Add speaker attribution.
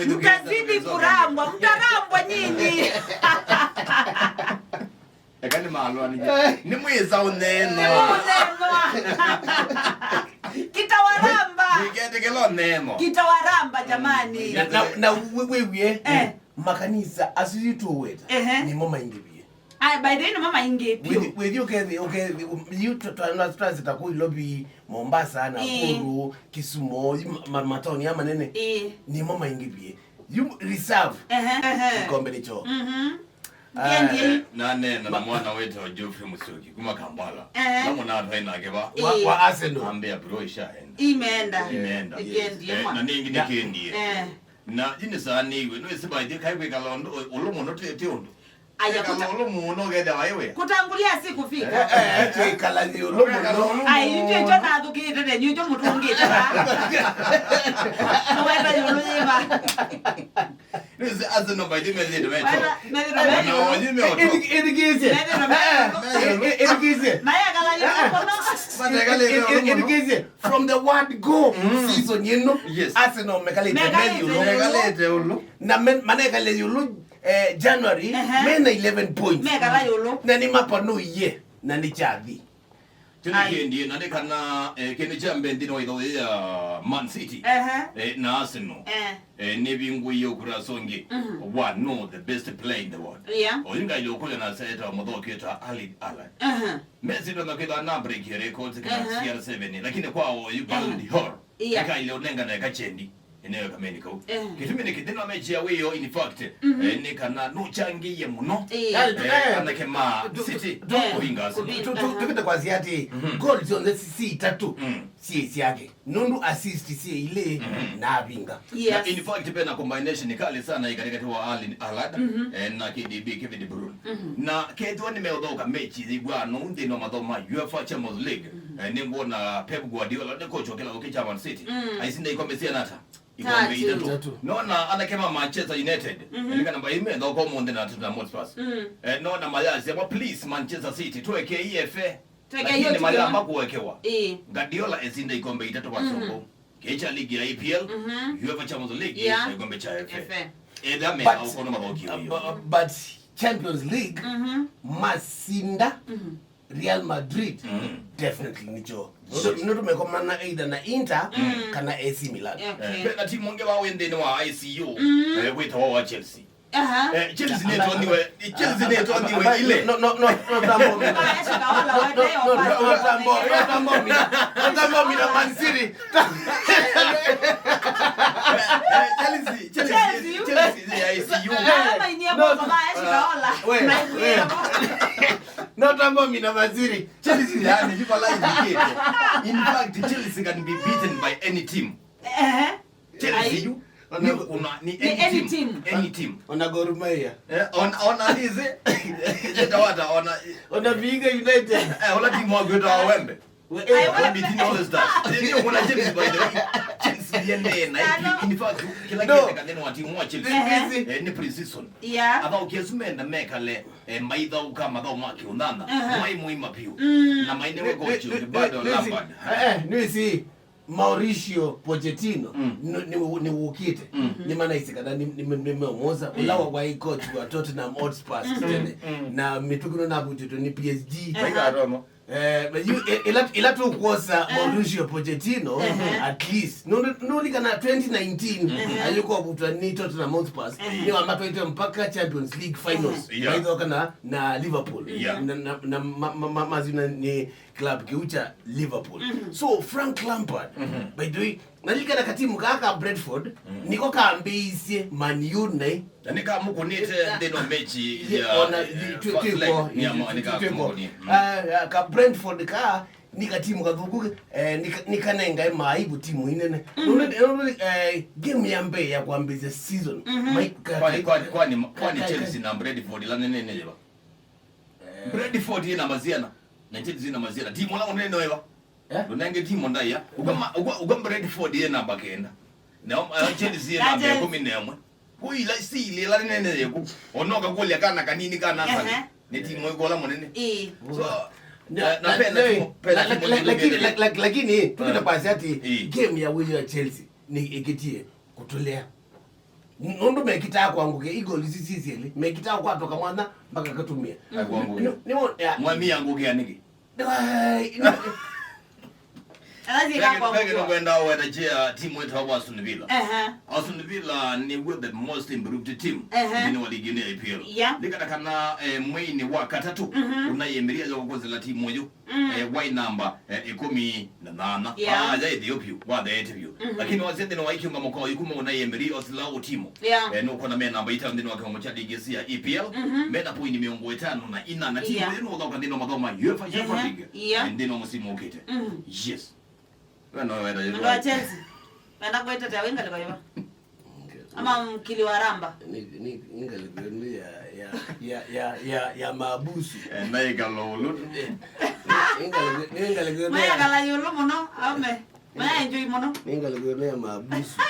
Speaker 1: mtazidi kurambwa, mtarambwa nyinyi.
Speaker 2: Ekani malwa ni mwiza uneno.
Speaker 1: Kitawaramba.
Speaker 2: Nikete kelo nemo.
Speaker 1: Kitawaramba jamani.
Speaker 3: Na wewe makanisa asituweta. Ni mama ingebie.
Speaker 1: By the way mama ingebie.
Speaker 3: With you you transit ku lobby Mombasa na Nakuru, Kisumu, Matoni ama nene. Ni mama ingebie. You reserve. Kombe nicho.
Speaker 2: Na mwana wetu Geoffrey Musuki kuma Kampala. Na mwana twaina keba.
Speaker 3: Wa Arsenal
Speaker 2: ambia bro ishaenda.
Speaker 1: Imeenda.
Speaker 2: Na ningi nikendie. Na jini sani we no siba ide kai we kalondo olomo no tete ondo. Aya olomo no geda wewe.
Speaker 1: Kutangulia si kufika.
Speaker 3: Kala ni olomo no.
Speaker 1: Ai nje jona dukite de nyo mutungite ba. Wewe yuluyiba.
Speaker 2: Nisi Arsenal by the mele do mecho.
Speaker 1: No,
Speaker 2: wajime oto.
Speaker 3: Irigeze.
Speaker 1: Maya kala
Speaker 3: Irigeze. From the word go season you know.
Speaker 2: Yes.
Speaker 3: Arsenal mekalete ulu. Na manekale yulu January mena 11 points.
Speaker 1: Megala yulu.
Speaker 3: Na ni mapa no ye na ni chadi.
Speaker 2: Tunakiendie na nekana kene chambe ndino ido ya Man City. Na Arsenal. Ne bingu yo kurasonge. One no the best player in the world.
Speaker 1: Yeah.
Speaker 2: Oyinga ile okole na seta modoka eta Ali Alan. Messi ndo nakida na break records kana CR7 lakini kwao you Ballon d'Or. Eka ile onenga na kachendi. Eneo kameniko. Kitumene kideno mechi ya weyo in fact nekana no changiye muno. Anakema City oyinga.
Speaker 3: Tukita kwa ziati goal zonze si tatu. Si yake. Nundu assist si ile na binga.
Speaker 2: Na in fact pena combination kali sana katika wa Ali Alad na KDB Kevin De Bruyne. Na kedo nimeodoka mechi zigwano ndi no madoma UEFA Champions League. Ningona Pep Guardiola de coach wakela ukicha Man City. Aisinda ikomesia nata. Ikombe itatu. Nona anakema Manchester United. Nika namba ime ndo kwa monde na Tottenham Hotspur. Nona Malaysia please Manchester City tuweke EFA. Lakini Malaysia makuwekewa. Guardiola esinda ikombe itatu kwa songo. Kecha ligi ya EPL, UEFA Champions League, ikombe cha FA. Edame au kono maboki hiyo.
Speaker 3: But Champions League masinda Real Madrid definitely nicho. Noto mekomana either na Inter kana AC Milan.
Speaker 2: Na timu nge wa wende wa ICU weta wa Chelsea. Chelsea neto niwe ile.
Speaker 3: No tambo mina Man City.
Speaker 2: Chelsea ICU.
Speaker 3: No tambo mina Man City.
Speaker 2: Chelsea yani yuko live kete. In fact Chelsea can be beaten by any team. Chelsea you ni any team
Speaker 3: ona Gor Mahia
Speaker 2: ona hizi jetawata
Speaker 3: ona Vihiga United
Speaker 2: ona timu wa Gweta wa Wembe I beating all the stars ndio kuna Chelsea by the way Chelsea yende na in fact kila kitu kaneno wa timu wa Chelsea ni pre-season aba ukiyesumenda mekale maidha ukama dha mwaki unana mai muima piu na maine we coach bado Lampard
Speaker 3: nisi Mauricio Pochettino ni wukite ni maana isikada nimeomoza ulawa wa coach wa Tottenham Hotspur na mitukuno na bututo ni PSG
Speaker 2: baika Roma
Speaker 3: ila tu kuosa Mauricio Pochettino at least no likana 2019 alikuwa butwa ni Tottenham Hotspur ni wamato ite mpaka Champions League finals baidho kana na Liverpool na mazina ni club kiucha Liverpool so Frank Lampard by the way nalikana katimu kaka Brentford niko kaambie Man U ne
Speaker 2: nika mukunite ndeno mechi ya
Speaker 3: ka Brentford ka nika timu kadhuguke nika nenga maibu timu inene game ya mbe ya kuambiza season
Speaker 2: kwani Chelsea na Brentford la nene jeba Brentford ina maziana na Chelsea ina maziana timu la unene wewa unenge timu ndaya ugamba Brentford ina bakenda na Chelsea ina mbe 11 kuila sile la nene yeku onoka kulia kana kanini kana sana ni timu iko la monene so lakini tukita pasi ati game ya Chelsea ni ikitie
Speaker 3: kutulia nundu mekita kwanguke igoli sisisiele mekita kwatoka mwana mpaka katumia
Speaker 2: Kwanguke. Mwami yangu niki. Kwenda wetachia timu wetu wa Aston Villa. Aston Villa ni with the most improved team ni wa ligi ya IPL. Likatakana mwini wa katatu unayemiria za kukoze la timu moyo white number 18 ya Ethiopia wa the interview. Lakini wazende na waiki ngamo kwa yikumo unayemiria osila timu. No kona me namba ita ndino wa cha ligi ya EPL. Mena point miongo 5 na ina na timu yenu ndio ndino madoma UEFA Champions League. Ndino msimu ukite. Yes.
Speaker 1: Ndo wa Chelsea. Wenda kuita ta wenga likoyo. Ama Kitawaramba.
Speaker 3: Ningalikuambia ya mabusu.
Speaker 2: Naye kalolo.
Speaker 3: Ningalikuambia.
Speaker 1: Maya kala yolo mono, ame. Maya enjoy mono.
Speaker 3: Ningalikuambia mabusu.